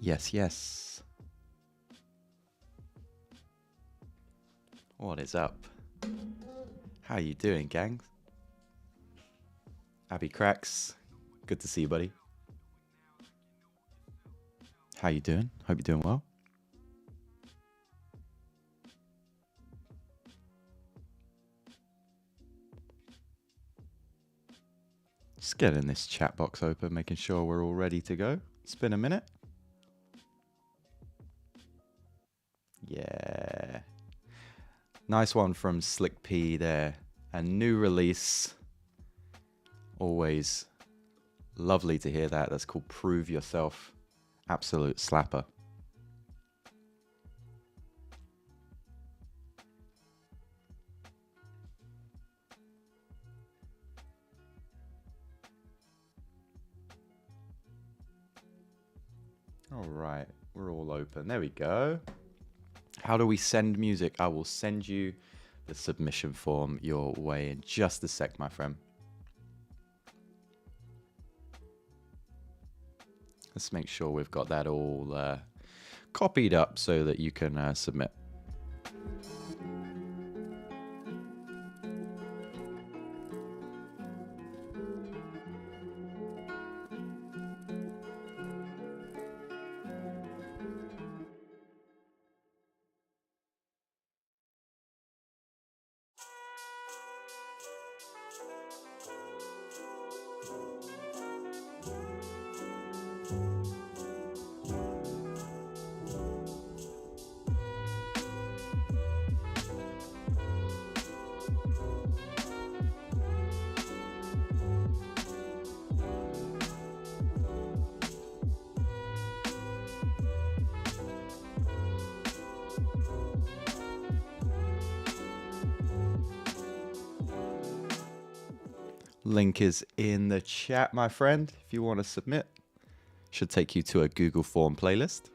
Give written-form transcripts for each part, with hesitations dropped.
Yes, yes. What is up? How you doing, gang? Abby Cracks. Good to see you, buddy. How you doing? Hope you're doing well. Just getting this chat box open, making sure we're all ready to go. It's been a minute. Yeah. Nice one from Slick P there. A new release. Always lovely to hear that. That's called Prove Yourself. Absolute slapper. All right, we're all open. There we go. How do we send music? I will send you the submission form your way in just a sec, my friend. Let's make sure we've got that all copied up so that you can submit. Link is in the chat, my friend, if you want to submit. Should take you to a Google Form playlist.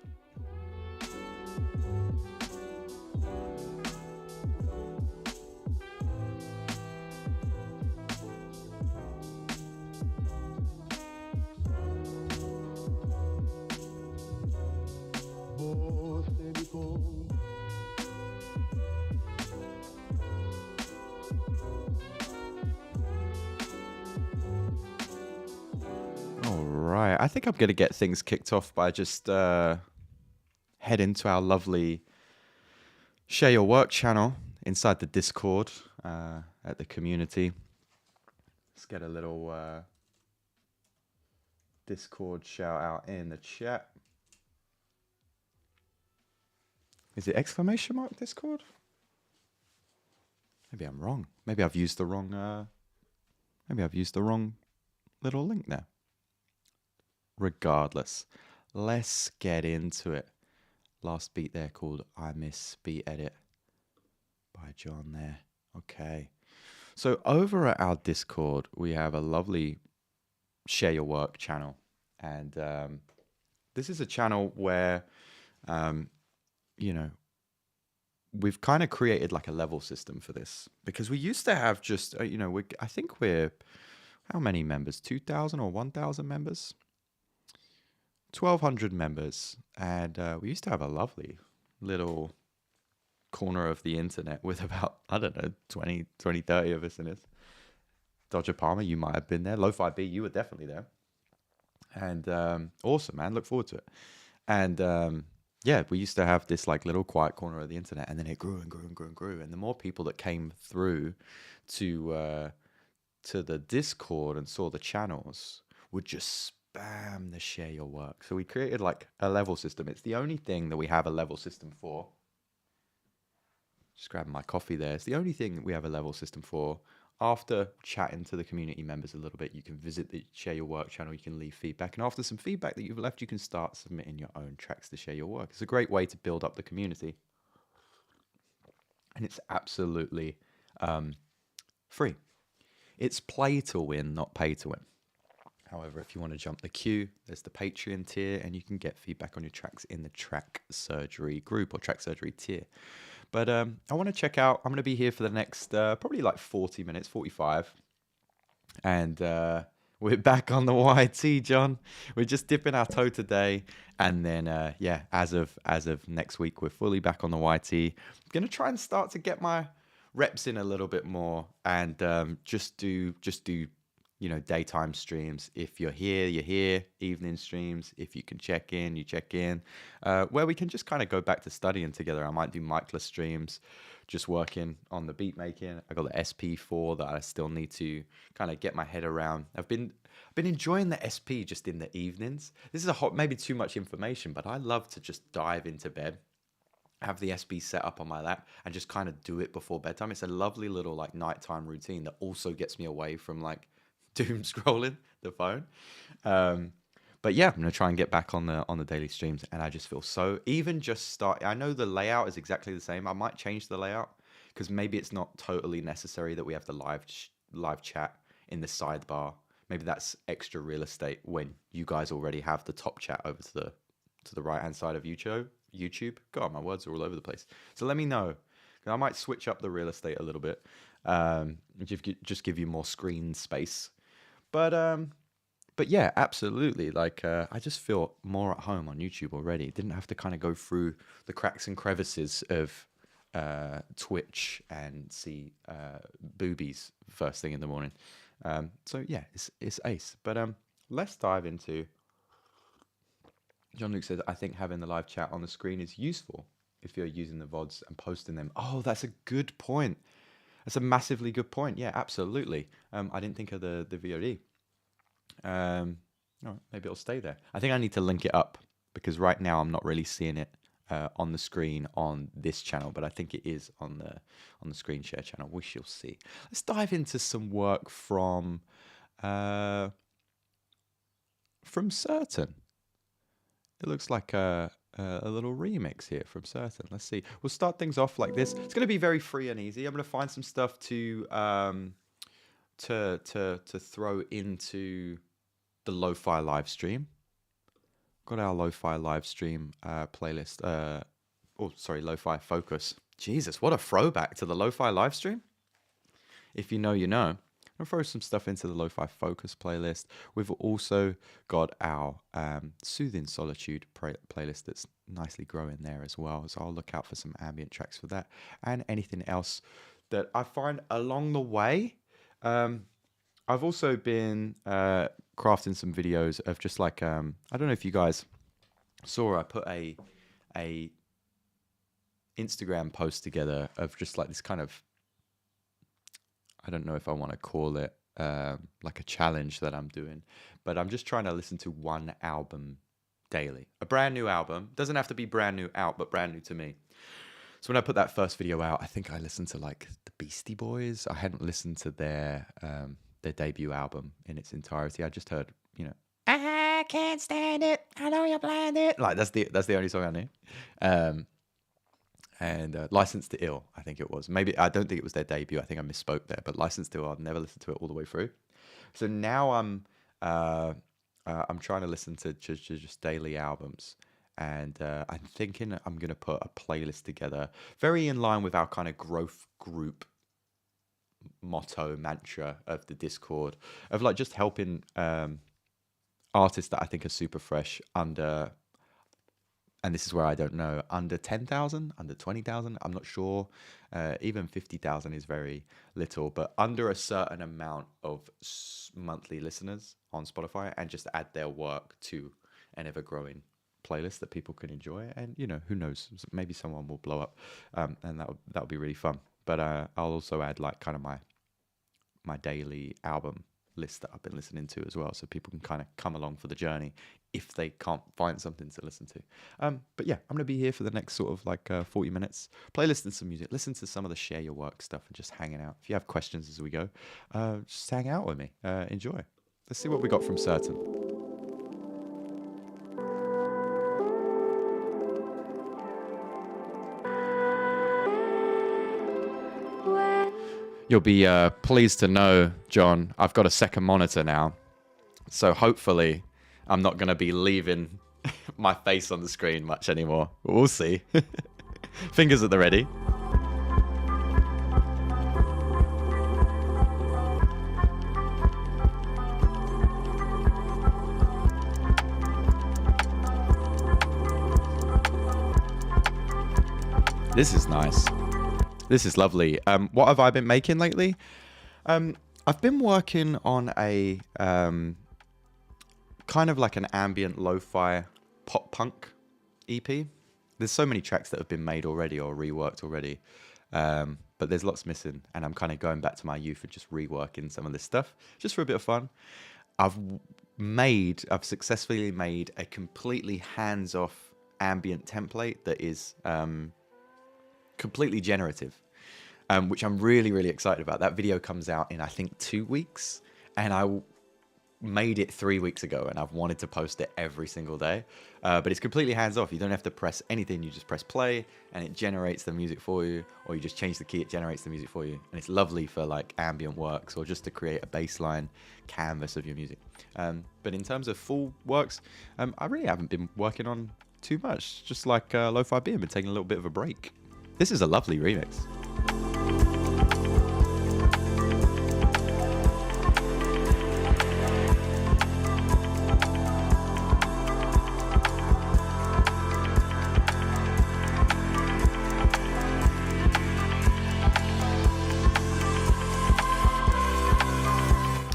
I think I'm going to get things kicked off by just head into our lovely Share Your Work channel inside the Discord at the community. Let's get a little Discord shout out in the chat. Is it exclamation mark Discord? Maybe I'm wrong. Maybe I've used the wrong little link there. Regardless, let's get into it. Last beat there called I Miss Beat Edit by John there. Okay. So over at our Discord, we have a lovely Share Your Work channel. And this is a channel where, we've kind of created like a level system for this. Because we used to have just, I think we're, how many members? 2,000 or 1,000 members? 1,200 members, and we used to have a lovely little corner of the internet with about, 20, 30 of us in it. Dodger Palmer, you might have been there. Lo-Fi B, you were definitely there. And awesome, man. Look forward to it. And we used to have this like little quiet corner of the internet, and then it grew and grew and grew and grew. And the more people that came through to the Discord and saw the channels would just spam the Share Your Work. So we created like a level system. It's the only thing that we have a level system for. Just grabbing my coffee there. It's the only thing that we have a level system for. After chatting to the community members a little bit, you can visit the Share Your Work channel. You can leave feedback. And after some feedback that you've left, you can start submitting your own tracks to Share Your Work. It's a great way to build up the community. And it's absolutely free. It's play to win, not pay to win. However, if you want to jump the queue, there's the Patreon tier, and you can get feedback on your tracks in the Track Surgery group or Track Surgery tier. But I want to check out, I'm going to be here for the next probably like 40 minutes, 45. And We're back on the YT, John. We're just dipping our toe today, and then yeah, as of next week, we're fully back on the YT. I'm gonna try and start to get my reps in a little bit more, and just do daytime streams. If you're here, you're here. Evening streams, if you can check in, you check in. Where we can just kind of go back to studying together. I might do micless streams, just working on the beat making. I got the SP4 that I still need to kind of get my head around. I've been enjoying the SP just in the evenings. This is maybe too much information, but I love to just dive into bed, have the SP set up on my lap, and just kind of do it before bedtime. It's a lovely little like nighttime routine that also gets me away from like doom scrolling the phone. But yeah, I'm gonna try and get back on the daily streams, and I just feel so, even just start. I know the layout is exactly the same. I might change the layout because maybe it's not totally necessary that we have the live chat in the sidebar. Maybe that's extra real estate when you guys already have the top chat over to the right hand side of YouTube. God, my words are all over the place. So let me know. I might switch up the real estate a little bit, just give you more screen space. But yeah, absolutely. Like I just feel more at home on YouTube already. Didn't have to kind of go through the cracks and crevices of Twitch and see boobies first thing in the morning. So yeah, it's ace. But let's dive into. John Luke says, I think having the live chat on the screen is useful if you're using the VODs and posting them. Oh, that's a good point. That's a massively good point. Yeah, absolutely. I didn't think of the VOD. All right, maybe it'll stay there. I think I need to link it up because right now I'm not really seeing it on the screen on this channel, but I think it is on the screen share channel. We shall see. Let's dive into some work from Certain. It looks like a little remix here from Certain. Let's see. We'll start things off like this. It's going to be very free and easy. I'm going to find some stuff to throw into the lo-fi live stream. Got our lo-fi live stream playlist. Lo-fi focus. Jesus, what a throwback to the lo-fi live stream. If you know, you know. I'll throw some stuff into the lo-fi focus playlist. We've also got our soothing solitude playlist that's nicely growing there as well. So I'll look out for some ambient tracks for that and anything else that I find along the way. I've also been crafting some videos of just like I don't know if you guys saw, I put a Instagram post together of just like this kind of, I don't know if I want to call it like a challenge that I'm doing, but I'm just trying to listen to one album daily, a brand new album. Doesn't have to be brand new out, but brand new to me. So when I put that first video out, I think I listened to like the Beastie Boys. I hadn't listened to their debut album in its entirety. I just heard, I can't stand it. I know you're blinded. Like that's the only song I knew. And License to Ill, I think it was. Maybe I don't think it was their debut. I think I misspoke there. But License to Ill, I've never listened to it all the way through. So now I'm trying to listen to just daily albums. And I'm thinking I'm going to put a playlist together, very in line with our kind of growth group motto, mantra of the Discord, of like just helping artists that I think are super fresh under, and this is where I don't know, under 10,000, under 20,000, I'm not sure. Even 50,000 is very little, but under a certain amount of monthly listeners on Spotify, and just add their work to an ever-growing playlist that people can enjoy. And who knows, maybe someone will blow up, and that'll be really fun. But I'll also add like kind of my daily album list that I've been listening to as well, so people can kind of come along for the journey if they can't find something to listen to. But yeah, I'm gonna be here for the next sort of like 40 minutes, playlisting some music, listen to some of the share your work stuff, and just hanging out. If you have questions as we go, just hang out with me, enjoy. Let's see what we got from Certain. You'll be pleased to know, John, I've got a second monitor now. So hopefully I'm not going to be leaving my face on the screen much anymore. We'll see. Fingers at the ready. This is nice. This is lovely. What have I been making lately? I've been working on a kind of like an ambient lo-fi pop punk EP. There's so many tracks that have been made already or reworked already, but there's lots missing, and I'm kind of going back to my youth and just reworking some of this stuff just for a bit of fun. I've successfully made a completely hands-off ambient template that is completely generative, which I'm really, really excited about. That video comes out in, I think, 2 weeks, and I made it 3 weeks ago, and I've wanted to post it every single day. But it's completely hands-off. You don't have to press anything. You just press play, and it generates the music for you, or you just change the key, it generates the music for you. And it's lovely for like ambient works, or just to create a baseline canvas of your music. But in terms of full works, I really haven't been working on too much. Just like Lo-Fi Beer, been taking a little bit of a break. This is a lovely remix.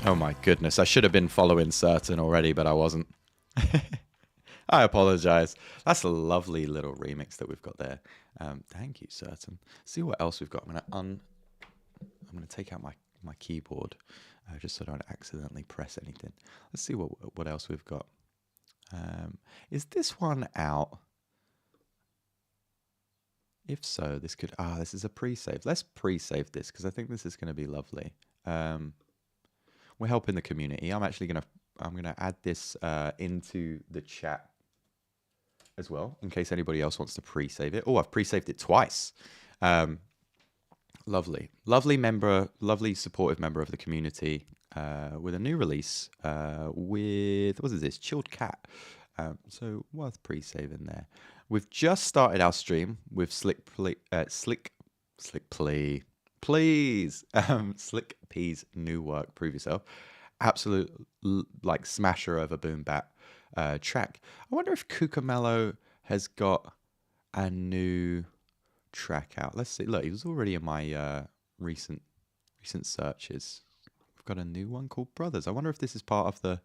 Oh my goodness, I should have been following Certain already, but I wasn't. I apologize. That's a lovely little remix that we've got there. Thank you, Certain. See what else we've got. I'm gonna take out my keyboard just so I don't accidentally press anything. Let's see what else we've got. Is this one out? If so, this could. This is a pre-save. Let's pre-save this because I think this is going to be lovely. We're helping the community. I'm gonna add this into the chat as well, in case anybody else wants to pre-save it. Oh, I've pre-saved it twice. Lovely member, lovely supportive member of the community with a new release with, what is this? Chilled Cat. So worth pre-saving there. We've just started our stream with Slick P's new work, Prove Yourself. Absolute like smasher of a boom bap track. I wonder if Cucamello has got a new track out. Let's see. Look, he was already in my recent searches. We've got a new one called Brothers. I wonder if this is part of the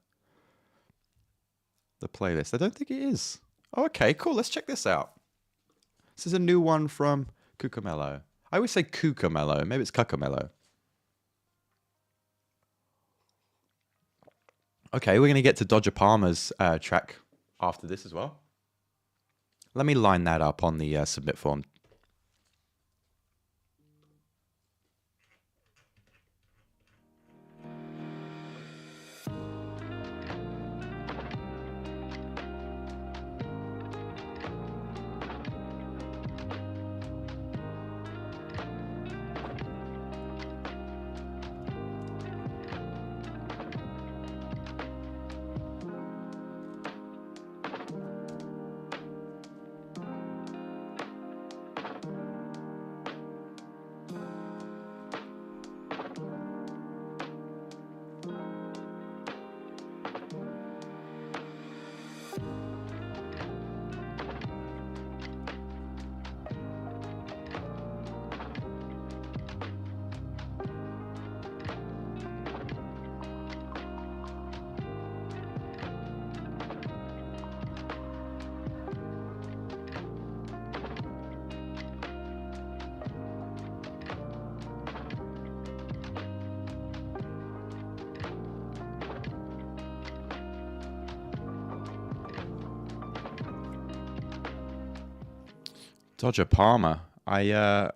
playlist. I don't think it is. Oh, okay, cool. Let's check this out. This is a new one from Cucamello. I always say Cucamello. Maybe it's Cucamello. Okay, we're going to get to Dodger Palmer's track after this as well. Let me line that up on the submit form. Dodger Palmer, I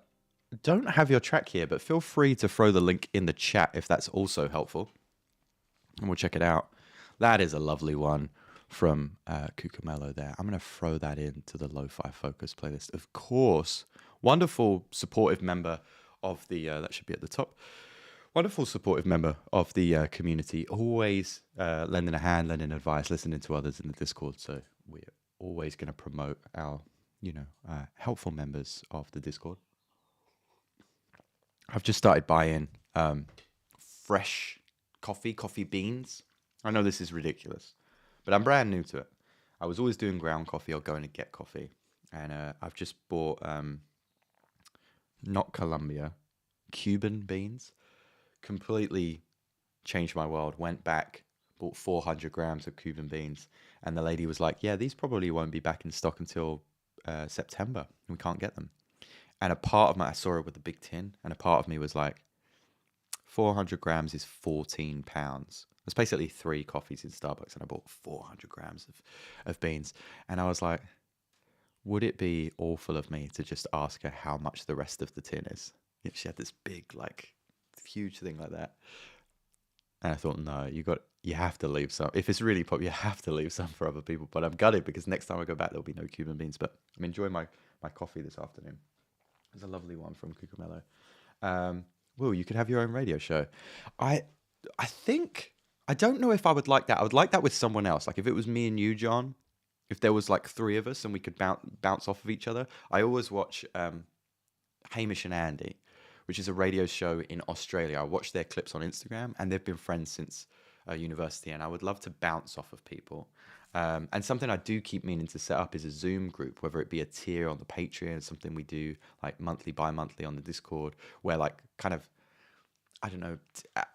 don't have your track here, but feel free to throw the link in the chat if that's also helpful. And we'll check it out. That is a lovely one from Cucamello there. I'm going to throw that into the Lo-Fi Focus playlist. Of course, wonderful supportive member of the, that should be at the top. Wonderful supportive member of the community. Always lending a hand, lending advice, listening to others in the Discord. So we're always going to promote our helpful members of the Discord. I've just started buying fresh coffee beans. I know this is ridiculous, but I'm brand new to it. I was always doing ground coffee or going to get coffee, and I've just bought not Colombia, Cuban beans. Completely changed my world. Went back, bought 400 grams of Cuban beans, and the lady was like, "Yeah, these probably won't be back in stock until September. We can't get them." And a part of my, I saw it with the big tin, and a part of me was like, 400 grams is 14 pounds. It's basically 3 coffees in Starbucks, and I bought 400 grams of beans. And I was like, would it be awful of me to just ask her how much the rest of the tin is? If she had this big, like, huge thing like that. And I thought, no, you have to leave some. If it's really pop, you have to leave some for other people. But I'm gutted because next time I go back, there'll be no Cuban beans. But I'm enjoying my coffee this afternoon. It's a lovely one from Cucamello. Will, you could have your own radio show. I think, I don't know if I would like that. I would like that with someone else. Like if it was me and you, John, if there was like 3 of us and we could bounce off of each other. I always watch Hamish and Andy, which is a radio show in Australia. I watch their clips on Instagram, and they've been friends since university, and I would love to bounce off of people. And something I do keep meaning to set up is a Zoom group, whether it be a tier on the Patreon, something we do like monthly, bi-monthly on the Discord, where like kind of, I don't know,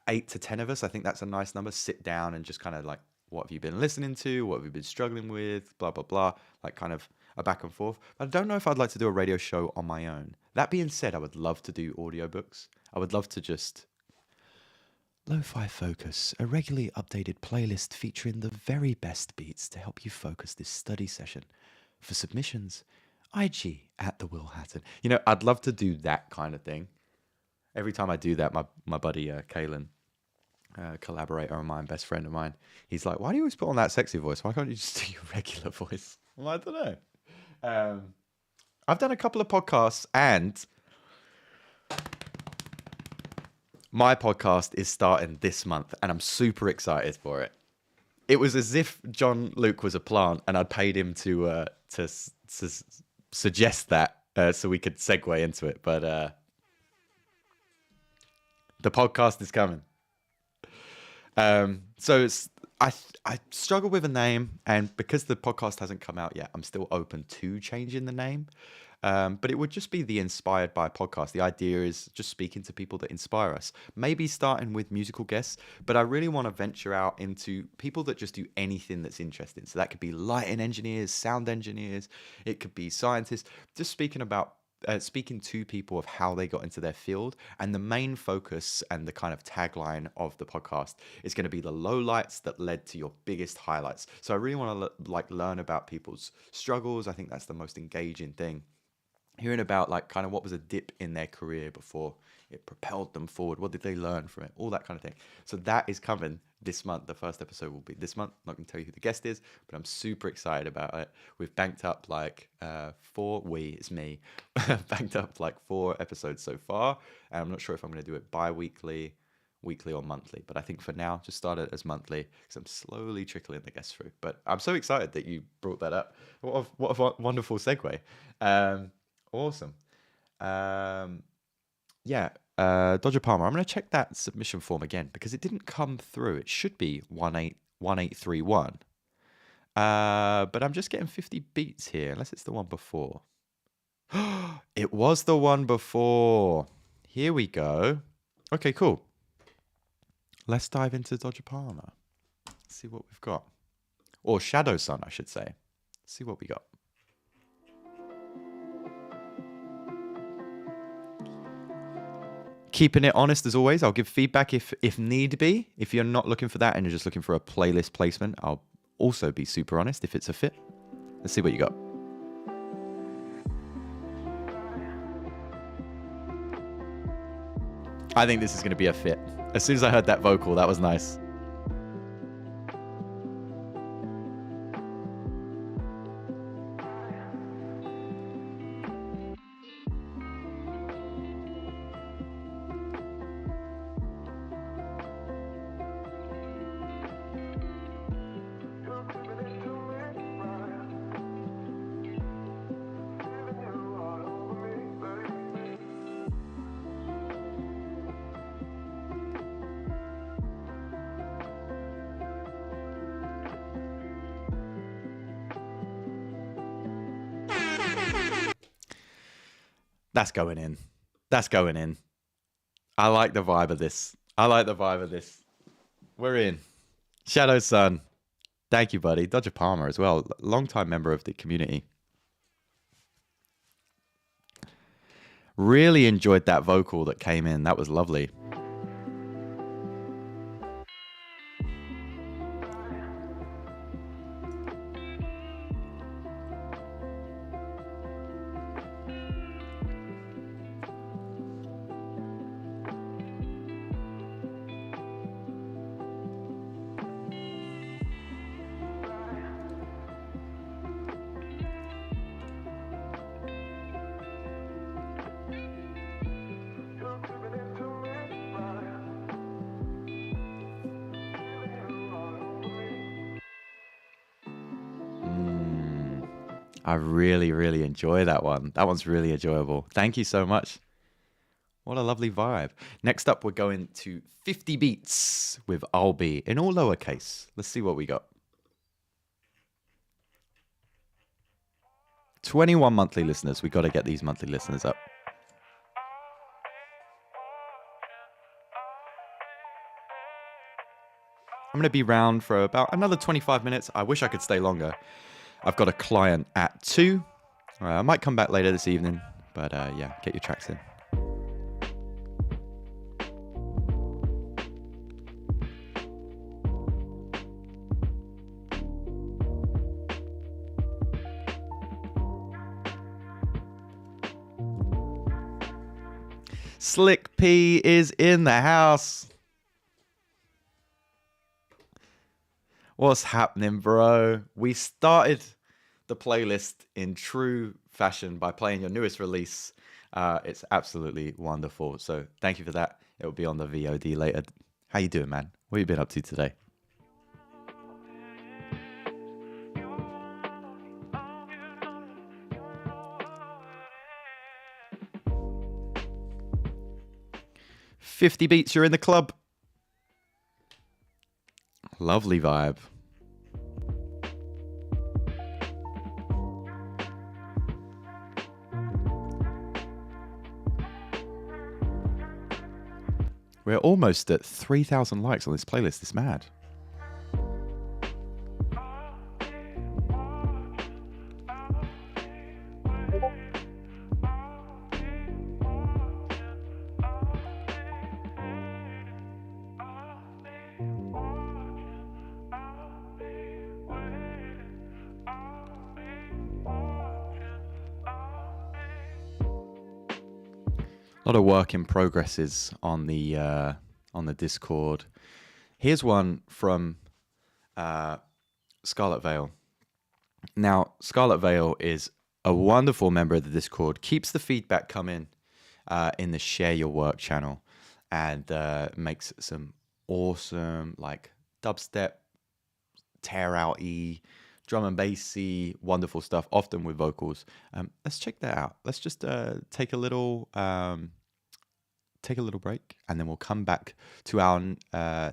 8 to 10 of us, I think that's a nice number, sit down and just kind of like, what have you been listening to? What have you been struggling with? Blah, blah, blah. Like kind of a back and forth. But I don't know if I'd like to do a radio show on my own. That being said, I would love to do audiobooks. I would love to just... Lo-Fi Focus, a regularly updated playlist featuring the very best beats to help you focus this study session. For submissions, IG at the Will Hatton. You know, I'd love to do that kind of thing. Every time I do that, my buddy Kalen, collaborator of mine, best friend of mine, he's like, why do you always put on that sexy voice? Why can't you just do your regular voice? I'm like, I don't know. I've done a couple of podcasts, and my podcast is starting this month, and I'm super excited for it. It was as if John Luke was a plant, and I'd paid him to suggest that so we could segue into it. But the podcast is coming. So I struggle with a name, and because the podcast hasn't come out yet, I'm still open to changing the name. But it would just be the Inspired by podcast. The idea is just speaking to people that inspire us. Maybe starting with musical guests, but I really want to venture out into people that just do anything that's interesting. So that could be lighting engineers, sound engineers, it could be scientists, just speaking to people of how they got into their field. And the main focus and the kind of tagline of the podcast is going to be the lowlights that led to your biggest highlights. So I really want to learn about people's struggles. I think that's the most engaging thing. Hearing about like kind of what was a dip in their career before it propelled them forward. What did they learn from it? All that kind of thing. So that is coming this month. The first episode will be this month. I'm not going to tell you who the guest is, but I'm super excited about it. We've banked up like it's me, banked up like 4 episodes so far. And I'm not sure if I'm going to do it bi-weekly, weekly or monthly, but I think for now just start it as monthly because I'm slowly trickling the guests through. But I'm so excited that you brought that up. What a wonderful segue. Awesome. Dodger Palmer, I'm going to check that submission form again because it didn't come through. It should be 1831. But I'm just getting 50 beats here, unless it's the one before. It was the one before. Here we go. Okay, cool. Let's dive into Dodger Palmer. See what we've got. Or Shadow Sun, I should say. See what we got. Keeping it honest as always. I'll give feedback if need be. If you're not looking for that and you're just looking for a playlist placement, I'll also be super honest if it's a fit. Let's see what you got. I think this is going to be a fit. As soon as I heard that vocal, that was nice. That's going in. That's going in. I like the vibe of this. I like the vibe of this. We're in. Shadow Sun. Thank you, buddy. Dodger Palmer as well. Long-time member of the community. Really enjoyed that vocal that came in. That was lovely. I really, really enjoy that one. That one's really enjoyable. Thank you so much. What a lovely vibe. Next up, we're going to 50 Beats with I'll Be in all lowercase. Let's see what we got. 21 monthly listeners. We got to get these monthly listeners up. I'm going to be round for about another 25 minutes. I wish I could stay longer. I've got a client at 2. I might come back later this evening, but yeah, get your tracks in. Slick P is in the house. What's happening, bro? We started the playlist in true fashion by playing your newest release. It's absolutely wonderful. So thank you for that. It will be on the VOD later. How you doing, man? What have you been up to today? $50 Beats, you're in the club. Lovely vibe. We're almost at 3,000 likes on this playlist. It's mad. A lot of work in progresses on the Discord. Here's one from Scarlet Veil. Now, Scarlet Veil is a wonderful member of the Discord. Keeps the feedback coming in the Share Your Work channel, and makes some awesome like dubstep, tear out-y, drum and bassy, wonderful stuff, often with vocals. Let's check that out. Let's just take a little break, and then we'll come back to our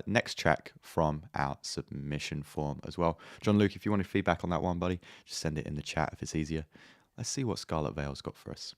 next track from our submission form as well. John Luke, if you want to feedback on that one, buddy, just send it in the chat if it's easier. Let's see what Scarlet Veil's got for us.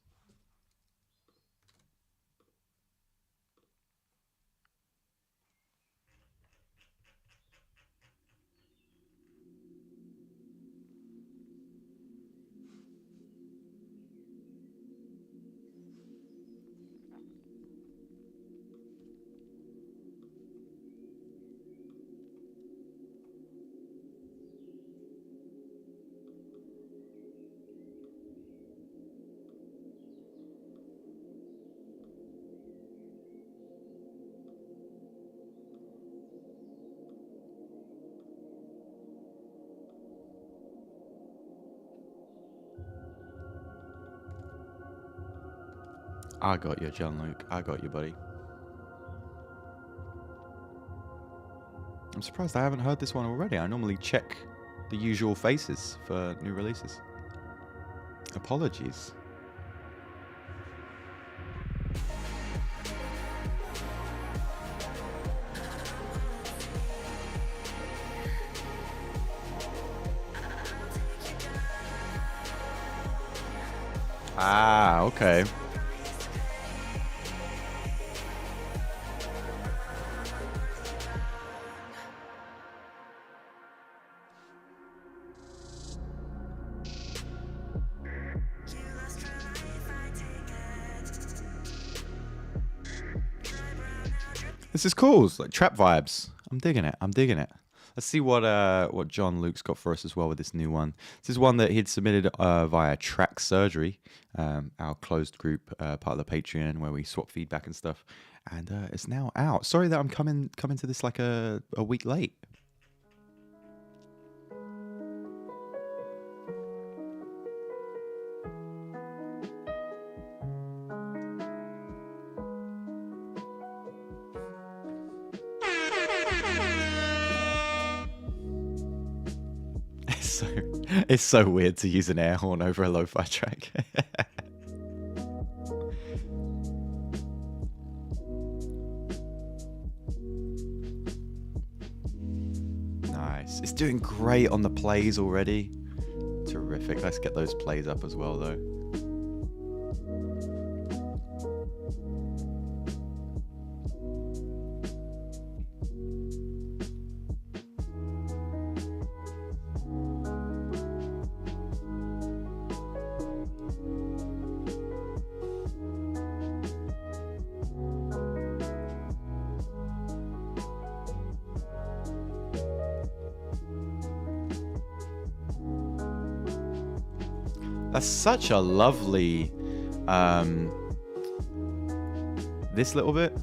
I got you, John Luke. I got you, buddy. I'm surprised I haven't heard this one already. I normally check the usual faces for new releases. Apologies. Ah, okay. This is cool. It's like trap vibes. I'm digging it. I'm digging it. Let's see what John Luke's got for us as well with this new one. This is one that he'd submitted via Track Surgery, our closed group, part of the Patreon, where we swap feedback and stuff. And it's now out. Sorry that I'm coming to this like a week late. It's so weird to use an air horn over a lo-fi track. Nice. It's doing great on the plays already. Terrific. Let's get those plays up as well, though. That's such a lovely, this little bit,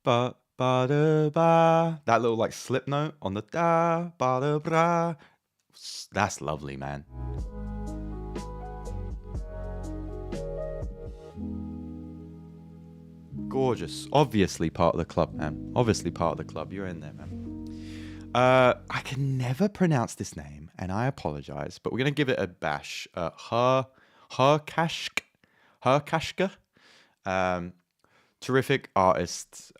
ba ba da ba. That little like slip note on the da ba da bra. That's lovely, man. Gorgeous. Obviously part of the club, man. Obviously part of the club. You're in there, man. I can never pronounce this name, and I apologize, but we're gonna give it a bash. Herkashk, terrific artist,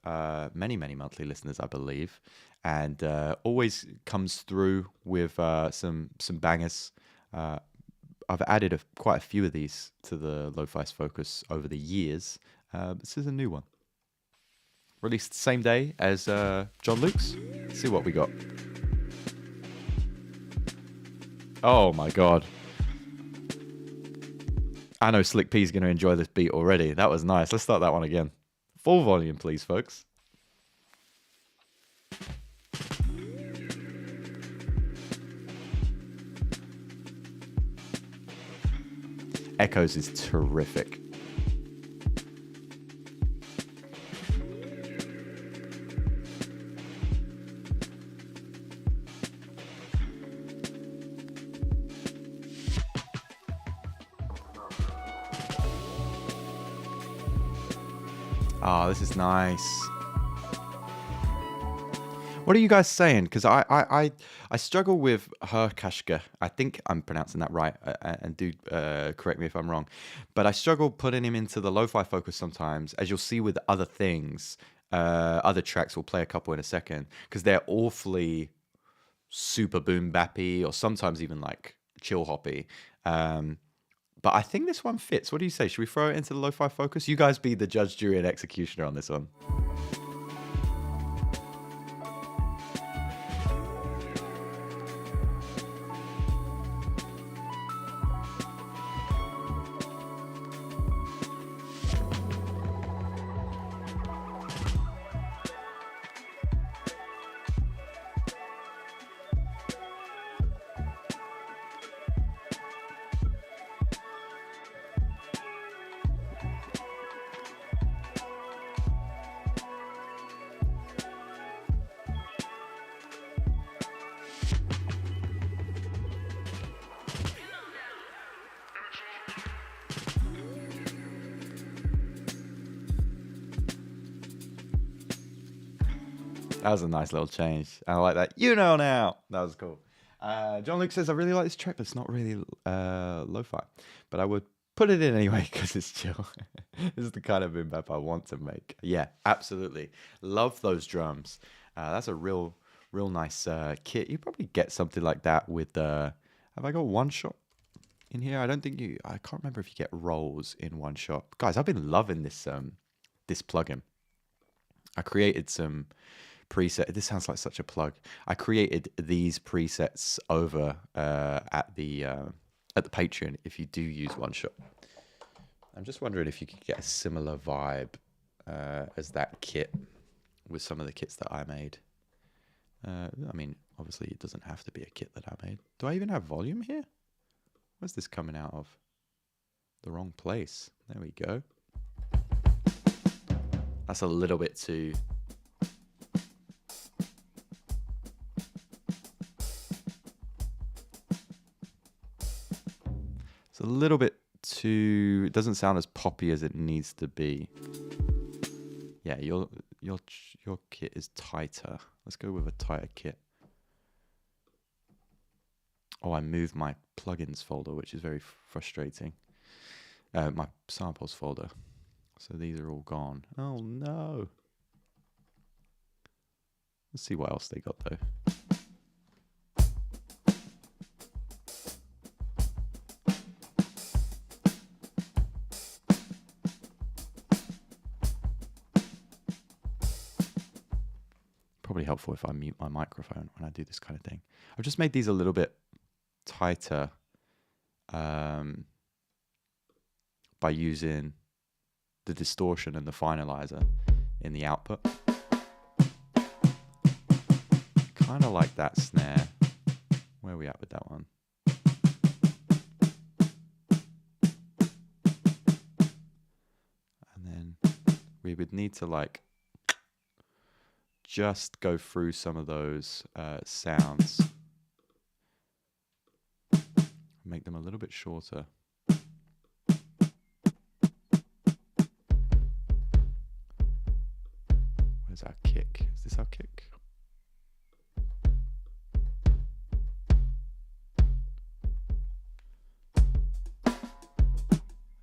many monthly listeners, I believe, and always comes through with some bangers. I've added quite a few of these to the Lo-Fi's Focus over the years. This is a new one. Released the same day as John Luke's. Let's see what we got. Oh my god. I know Slick P's going to enjoy this beat already. That was nice. Let's start that one again. Full volume, please, folks. Echoes is terrific. Oh, this is nice. What are you guys saying? Because I struggle with Herkashka. I think I'm pronouncing that right, and do correct me if I'm wrong. But I struggle putting him into the Lo-Fi Focus sometimes, as you'll see with other things. Other tracks, we'll play a couple in a second, because they're awfully super boom bappy, or sometimes even like chill hoppy. But I think this one fits. What do you say? Should we throw it into the Lo-Fi Focus? You guys be the judge, jury, and executioner on this one. That was a nice little change. I like that. You know now. That was cool. John Luke says, I really like this track, but it's not really lo-fi. But I would put it in anyway because it's chill. This is the kind of boom bap I want to make. Yeah, absolutely. Love those drums. That's a real nice kit. You probably get something like that with... have I got One Shot in here? I don't think you... I can't remember if you get rolls in One Shot. Guys, I've been loving this this plugin. I created some preset. This sounds like such a plug. I created these presets over at the Patreon if you do use One Shot. I'm just wondering if you could get a similar vibe as that kit. with some of the kits that I made. I mean, obviously it doesn't have to be a kit that I made. Do I even have volume here? Where's this coming out of? The wrong place. There we go. That's a little bit too... It's a little bit too... It doesn't sound as poppy as it needs to be. Yeah, your kit is tighter. Let's go with a tighter kit. Oh, I moved my plugins folder, which is very frustrating. My samples folder. So these are all gone. Oh no. Let's see what else they got though. Probably helpful if I mute my microphone when I do this kind of thing. I've just made these a little bit tighter by using the distortion and the finalizer in the output. Kind of like that snare. Where are we at with that one? And then we would need to like just go through some of those sounds. Make them a little bit shorter. Where's our kick? Is this our kick?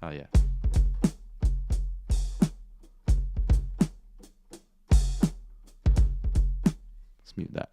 Oh yeah. Let's mute that.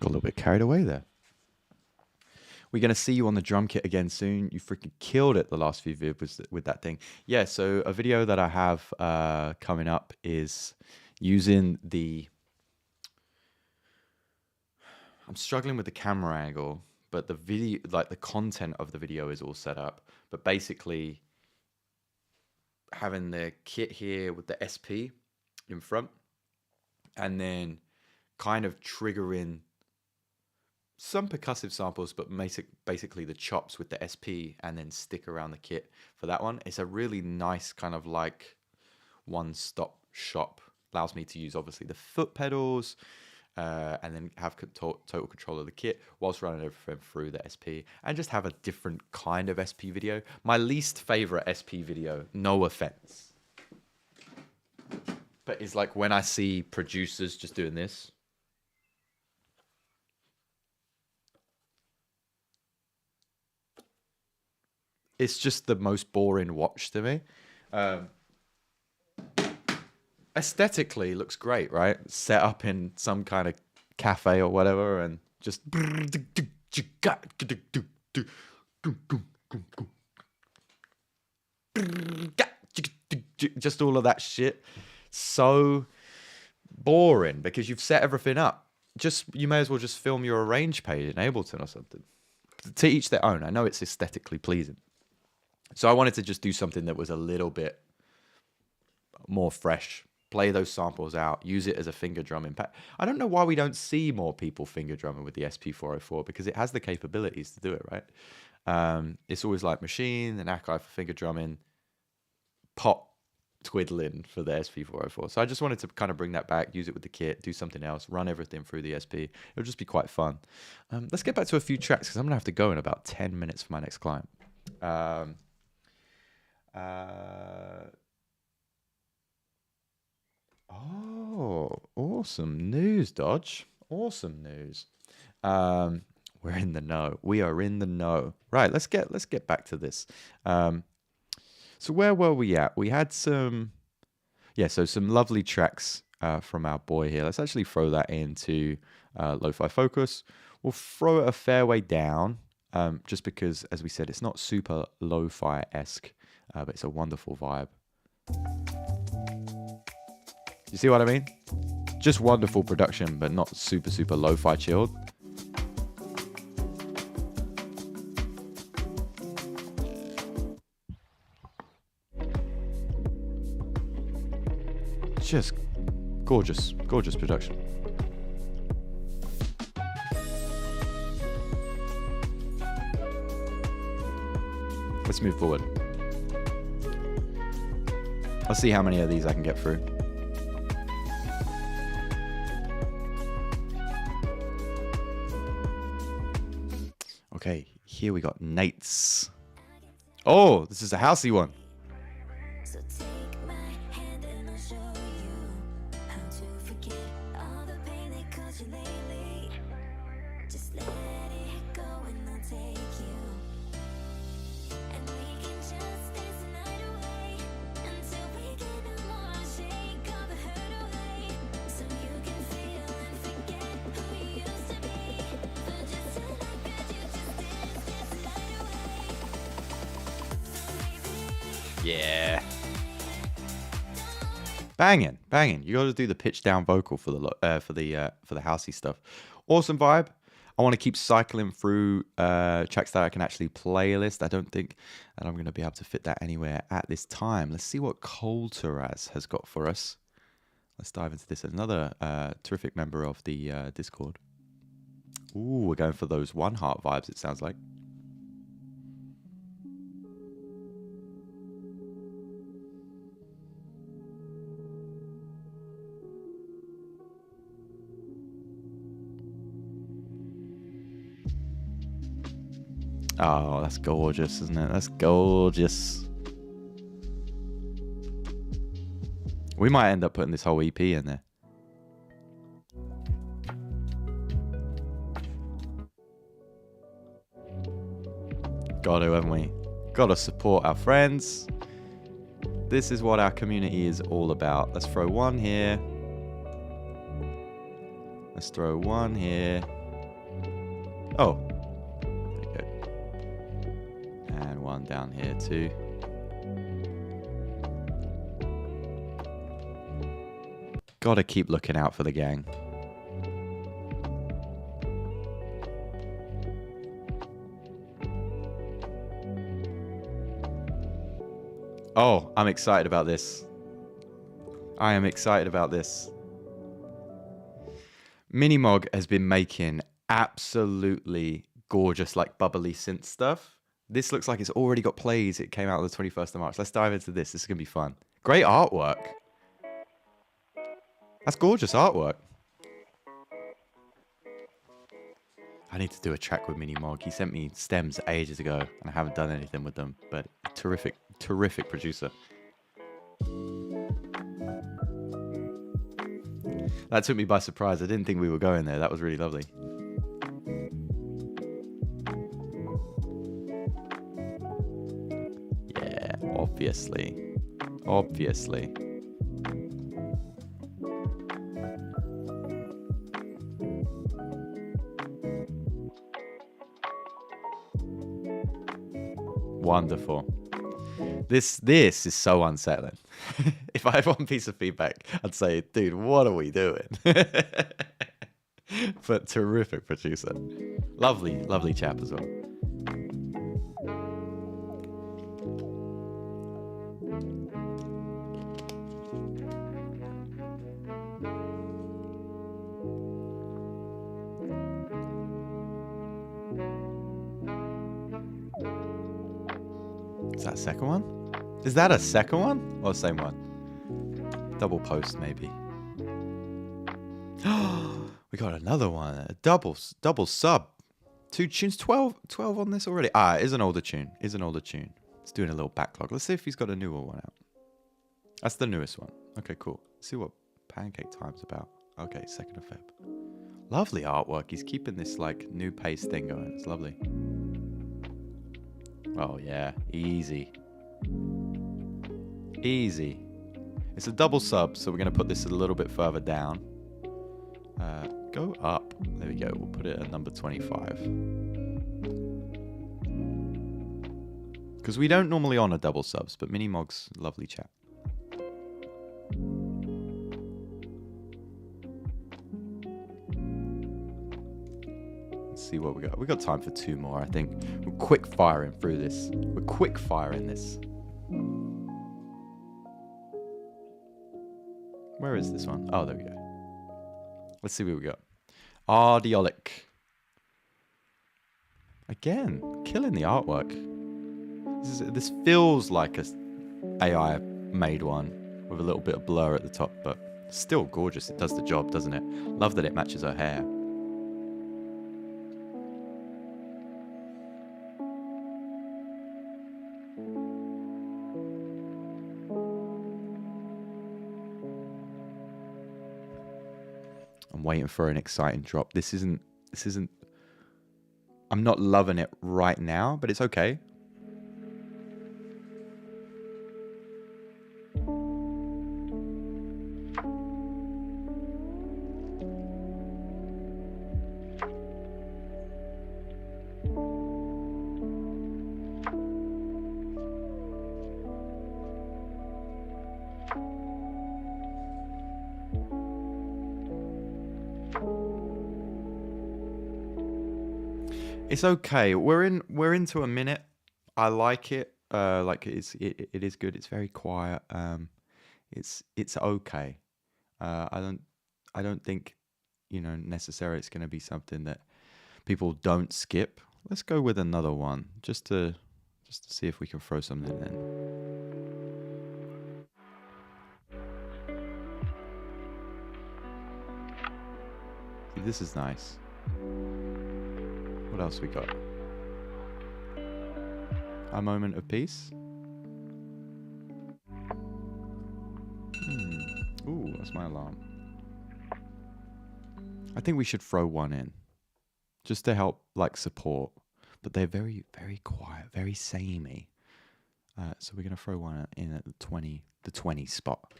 Got a little bit carried away there. We're going to see you on the drum kit again soon. You freaking killed it the last few videos with that thing. Yeah, so a video that I have coming up is using the... I'm struggling with the camera angle, but the video, like the content of the video is all set up. But basically, having the kit here with the SP in front, and then kind of triggering some percussive samples, but basically the chops with the SP, and then stick around the kit for that one. It's a really nice kind of like one-stop shop. Allows me to use obviously the foot pedals, and then have total control of the kit whilst running everything through the SP, and just have a different kind of SP video. My least favorite SP video, no offense, but is like when I see producers just doing this. It's just the most boring watch to me. Aesthetically looks great, right? Set up in some kind of cafe or whatever, and just all of that shit. So boring because you've set everything up. You may as well just film your arrange page in Ableton or something. To each their own. I know it's aesthetically pleasing. So I wanted to just do something that was a little bit more fresh. Play those samples out. Use it as a finger drum impact. I don't know why we don't see more people finger drumming with the SP404, because it has the capabilities to do it, right? It's always like Machine and Akai for finger drumming, pot twiddling for the SP404. So I just wanted to kind of bring that back, use it with the kit, do something else, run everything through the SP. It'll just be quite fun. Let's get back to a few tracks, because I'm going to have to go in about 10 minutes for my next client. Oh, awesome news, Dodge. Awesome news. We're in the know. We are in the know. Right, let's get back to this. So where were we at? We had some so some lovely tracks from our boy here. Let's actually throw that into Lo-Fi Focus. We'll throw it a fair way down, just because, as we said, it's not super lo-fi-esque, but it's a wonderful vibe. You see what I mean? Just wonderful production, but not super, super lo-fi chilled. Just gorgeous, gorgeous production. Let's move forward. I'll see how many of these I can get through. Okay, here we got Nate's. Oh, this is a housey one. Yeah. Banging, banging. You got to do the pitch down vocal for the housey stuff. Awesome vibe. I want to keep cycling through tracks that I can actually playlist. I don't think that I'm going to be able to fit that anywhere at this time. Let's see what Cole Taraz has got for us. Let's dive into this. Another terrific member of the Discord. Ooh, we're going for those One Heart vibes, it sounds like. Oh, that's gorgeous, isn't it? That's gorgeous. We might end up putting this whole EP in there. Got to, haven't we? Got to support our friends. This is what our community is all about. Let's throw one here. Let's throw one here. Oh. And one down here too. Gotta keep looking out for the gang. Oh, I'm excited about this. I am excited about this. Minimog has been making absolutely gorgeous, like bubbly synth stuff. This looks like it's already got plays. It came out on the 21st of March. Let's dive into this. This is going to be fun. Great artwork. That's gorgeous artwork. I need to do a track with Minimog. He sent me stems ages ago, and I haven't done anything with them. But terrific, terrific producer. That took me by surprise. I didn't think we were going there. That was really lovely. Obviously. Obviously. Wonderful. This is so unsettling. If I had one piece of feedback, I'd say, dude, what are we doing? But terrific producer. Lovely, lovely chap as well. Is that a second one? Is that a second one? Or the same one? Double post, maybe. We got another one. A double sub. 2 tunes. 12 on this already. Ah, it is an older tune. It's doing a little backlog. Let's see if he's got a newer one out. That's the newest one. Okay, cool. Let's see what Pancake Time's about? Okay, 2nd of Feb. Lovely artwork. He's keeping this like new pace thing going. It's lovely. Oh yeah, easy. Easy. It's a double sub, so we're going to put this a little bit further down. Go up. There we go. We'll put it at number 25. Because we don't normally honor double subs, but Minimog's lovely chat. Let's see what we got. We got time for 2 more, I think. We're quick firing through this. We're quick firing this. Where is this one? Oh, there we go. Let's see what we got. Ardiolic. Again, killing the artwork. This feels like a AI made one with a little bit of blur at the top, but still gorgeous. It does the job, doesn't it? Love that it matches her hair. I'm waiting for an exciting drop. This isn't I'm not loving it right now, but it's okay. It's okay. We're into a minute. I like it. Like it is good. It's very quiet. It's okay. I don't think, necessarily it's going to be something that people don't skip. Let's go with another one just to see if we can throw something in. See, this is nice. What else we got? A Moment of Peace. Ooh, that's my alarm. I think we should throw one in, just to help like support. But they're very, very quiet, very samey. So we're gonna throw one in at the 20 spot.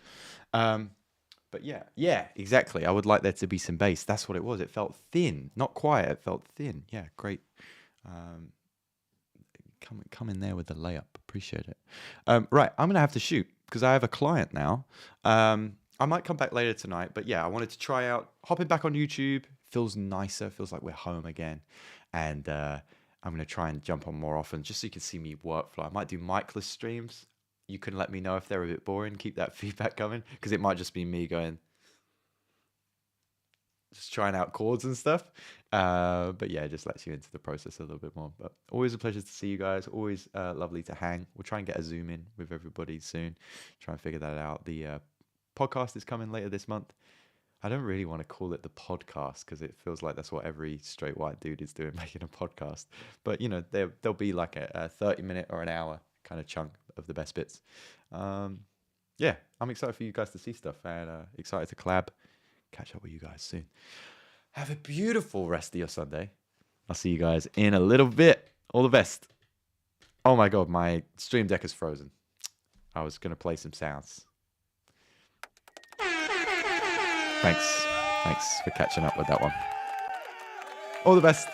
But yeah, exactly. I would like there to be some bass. That's what it was. It felt thin, not quiet. It felt thin. Yeah, great. Come in there with the layup. Appreciate it. Right, I'm gonna have to shoot because I have a client now. I might come back later tonight, but yeah, I wanted to try out hopping back on YouTube. Feels nicer. Feels like we're home again, and I'm gonna try and jump on more often just so you can see me workflow. I might do micless streams. You can let me know if they're a bit boring. Keep that feedback coming because it might just be me going, just trying out chords and stuff. But yeah, it just lets you into the process a little bit more. But always a pleasure to see you guys. Always lovely to hang. We'll try and get a Zoom in with everybody soon. Try and figure that out. The podcast is coming later this month. I don't really want to call it the podcast because it feels like that's what every straight white dude is doing, making a podcast. But there'll be like a 30-minute or an hour kind of chunk of the best bits. Yeah, I'm excited for you guys to see stuff and excited to collab. Catch up with you guys soon. Have a beautiful rest of your Sunday. I'll see you guys in a little bit. All the best. Oh my God, my stream deck is frozen. I was going to play some sounds. Thanks for catching up with that one. All the best.